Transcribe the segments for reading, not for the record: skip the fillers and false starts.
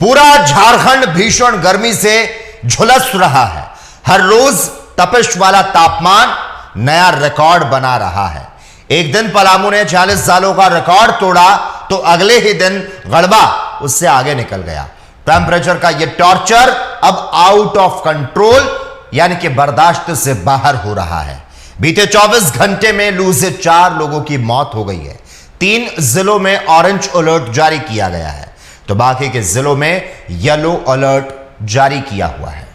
पूरा झारखंड भीषण गर्मी से झुलस रहा है। हर रोज तपिश वाला तापमान नया रिकॉर्ड बना रहा है। एक दिन पलामू ने 40 सालों का रिकॉर्ड तोड़ा तो अगले ही दिन गढ़वा उससे आगे निकल गया। टेंपरेचर का यह टॉर्चर अब आउट ऑफ कंट्रोल यानी कि बर्दाश्त से बाहर हो रहा है। बीते 24 घंटे में लू से 4 लोगों की मौत हो गई है। 3 जिलों में ऑरेंज अलर्ट जारी किया गया है तो बाकी के जिलों में येलो अलर्ट जारी किया हुआ है।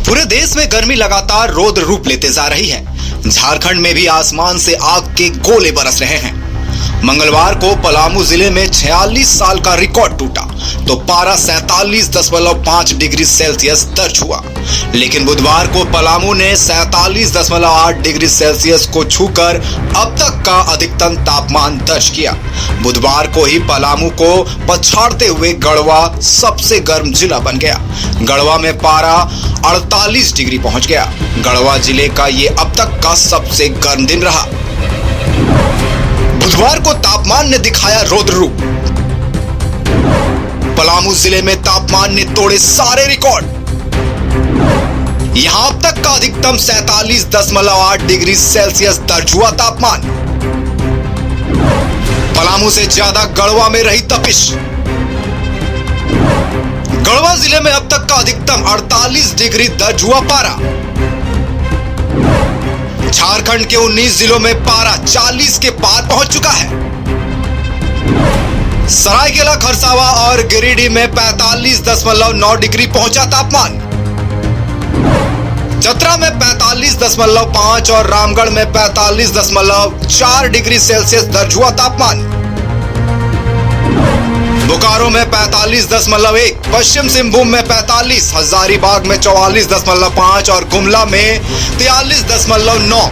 पूरे देश में गर्मी लगातार रौद्र रूप लेते जा रही है। झारखंड में भी आसमान से आग के गोले बरस रहे हैं। मंगलवार को पलामू जिले में 46 साल का रिकॉर्ड टूटा तो पारा 47.5 डिग्री सेल्सियस दर्ज हुआ, लेकिन बुधवार को पलामू ने 47.8 डिग्री सेल्सियस को छूकर अब तक का अधिकतम तापमान दर्ज किया। बुधवार को ही पलामू को पछाड़ते हुए गढ़वा सबसे गर्म जिला बन गया। गढ़वा में पारा 48 डिग्री पहुंच गया। गढ़वा जिले का ये अब तक का सबसे गर्म दिन रहा। बुधवार को तापमान ने दिखाया रौद्र रूप। पलामू जिले में तापमान ने तोड़े सारे रिकॉर्ड। यहां अब तक का अधिकतम 47.8 डिग्री सेल्सियस दर्ज हुआ तापमान। पलामू से ज्यादा गढ़वा में रही तपिश। गढ़वा जिले में अब तक का अधिकतम 48 डिग्री दर्ज हुआ पारा। झारखंड के 19 जिलों में पारा 40 के पार पहुंच चुका है। सरायकेला, खरसावा और गिरिडीह में 45.9 डिग्री पहुंचा तापमान। चतरा में 45.5 और रामगढ़ में 45.4 डिग्री सेल्सियस दर्ज हुआ तापमान। बोकारो में 45.1, पश्चिम सिंहभूम में 45, हजारीबाग में 44.5 और गुमला में 43.9,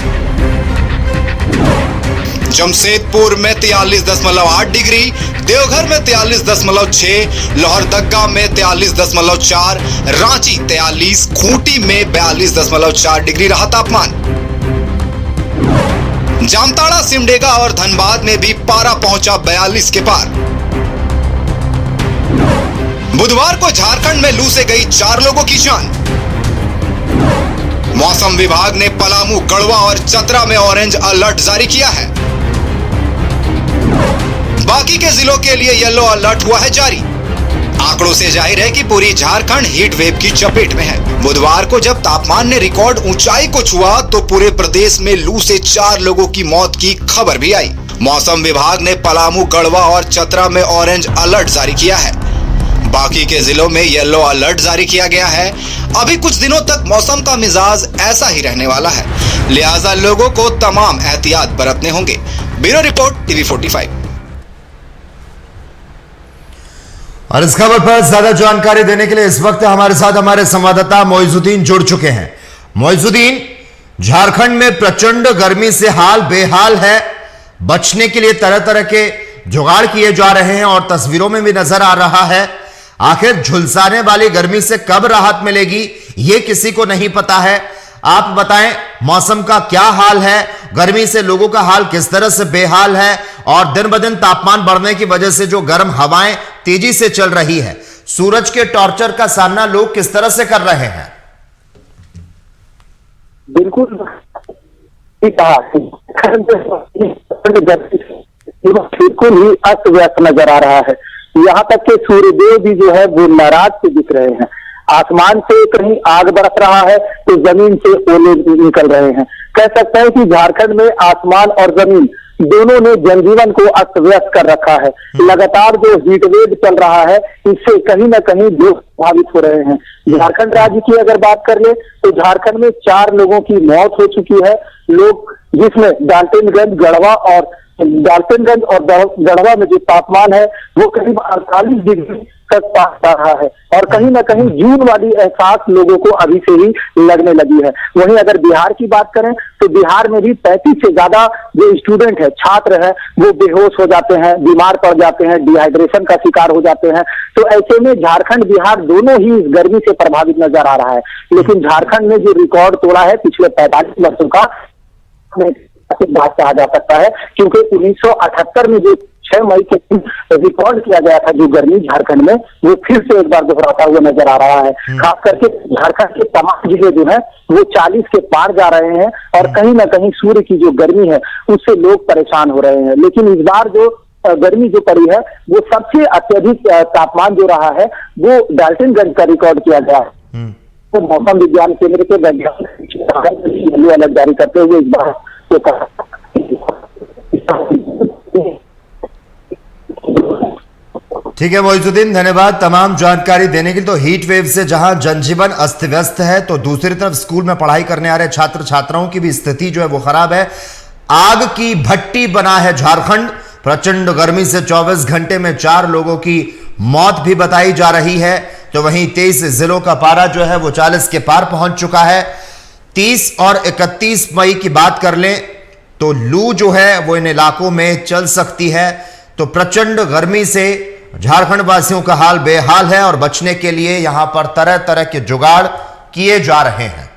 जमशेदपुर में 43.8 डिग्री, देवघर में 43.6, लोहरदगा में 43.4, रांची 43, खूंटी में 42.4 डिग्री रहा तापमान। जामताड़ा, सिमडेगा और धनबाद में भी पारा पहुंचा 42 के पार। बुधवार को झारखंड में लू से गई 4 लोगों की जान। मौसम विभाग ने पलामू, गढ़वा और चतरा में ऑरेंज अलर्ट जारी किया है। बाकी के जिलों के लिए येलो अलर्ट हुआ है जारी। आंकड़ों से जाहिर है कि पूरी झारखंड हीट वेव की चपेट में है। बुधवार को जब तापमान ने रिकॉर्ड ऊंचाई को छुआ तो पूरे प्रदेश में लू से 4 लोगों की मौत की खबर भी आई। मौसम विभाग ने पलामू, गढ़वा और चतरा में ऑरेंज अलर्ट जारी किया है। बाकी के जिलों में येलो अलर्ट जारी किया गया है। अभी कुछ दिनों तक मौसम का मिजाज ऐसा ही रहने वाला है, लिहाजा लोगों को तमाम एहतियात बरतने होंगे। Bureau report, TV 45। और इस खबर पर ज्यादा जानकारी देने के लिए इस वक्त हमारे साथ हमारे संवाददाता मोइजुद्दीन जुड़ चुके हैं। मोइजुद्दीन, झारखंड में प्रचंड गर्मी से हाल बेहाल है। बचने के लिए तरह तरह के जुगाड़ किए जा रहे हैं और तस्वीरों में भी नजर आ रहा है। आखिर झुलसाने वाली गर्मी से कब राहत मिलेगी यह किसी को नहीं पता है। आप बताएं, मौसम का क्या हाल है, गर्मी से लोगों का हाल किस तरह से बेहाल है और दिन ब दिन तापमान बढ़ने की वजह से जो गर्म हवाएं तेजी से चल रही है, सूरज के टॉर्चर का सामना लोग किस तरह से कर रहे हैं? बिल्कुल बिल्कुल ही अस्त व्यस्त नजर आ रहा है। यहाँ तक के सूर्यदेव भी जो है वो नाराज से दिख रहे हैं। आसमान से कहीं आग बरस रहा है तो जमीन से ओले निकल रहे हैं। कह सकते हैं कि झारखंड में आसमान और जमीन दोनों ने जनजीवन को अस्त व्यस्त कर रखा है। लगातार जो हीट वेव चल रहा है इससे कहीं ना कहीं लोग प्रभावित हो रहे हैं। झारखंड राज्य की अगर बात कर ले तो झारखंड में 4 लोगों की मौत हो चुकी है। लोग जिसमें डाल्टनगंज, डाल्टनगंज और गढ़वा में जो तापमान है वो करीब 48 डिग्री तक पास जा रहा है और कहीं ना कहीं जून वाली एहसास लोगों को अभी से ही लगने लगी है। वहीं अगर बिहार की बात करें तो बिहार में भी 35 से ज्यादा जो स्टूडेंट है, छात्र है, वो बेहोश हो जाते हैं, बीमार पड़ जाते हैं, डिहाइड्रेशन का शिकार हो जाते हैं। तो ऐसे में झारखंड, बिहार दोनों ही इस गर्मी से प्रभावित नजर आ रहा है। लेकिन झारखंड ने जो रिकॉर्ड तोड़ा है पिछले 45 वर्षों का, बात कहा जा सकता है, क्योंकि 1978 में जो 6 मई के दिन रिकॉर्ड किया गया था जो गर्मी झारखंड में, वो फिर से एक बार दोहराता हुआ नजर आ रहा है। खास करके झारखंड के तमाम जिले जो है वो 40 के पार जा रहे हैं और कहीं ना कहीं सूर्य की जो गर्मी है उससे लोग परेशान हो रहे हैं। लेकिन इस बार जो गर्मी जो पड़ी है वो सबसे अत्यधिक तापमान जो रहा है वो डाल्टनगंज का रिकॉर्ड किया गया है। तो मौसम विज्ञान केंद्र के वैज्ञानिक येलो अलर्ट जारी करते हुए इस बार तो कहा ठीक है मोइजुद्दीन, धन्यवाद तमाम जानकारी देने के लिए। तो हीट वेव से जहां जनजीवन अस्त व्यस्त है, तो दूसरी तरफ स्कूल में पढ़ाई करने आ रहे छात्र छात्राओं की भी स्थिति जो है वो खराब है। आग की भट्टी बना है झारखंड। प्रचंड गर्मी से 24 घंटे में 4 लोगों की मौत भी बताई जा रही है। तो वहीं 23 जिलों का पारा जो है वो 40 के पार पहुंच चुका है। 30 और 31 मई की बात कर लें तो लू जो है वो इन इलाकों में चल सकती है। तो प्रचंड गर्मी से झारखंड वासियों का हाल बेहाल है और बचने के लिए यहां पर तरह तरह के जुगाड़ किए जा रहे हैं।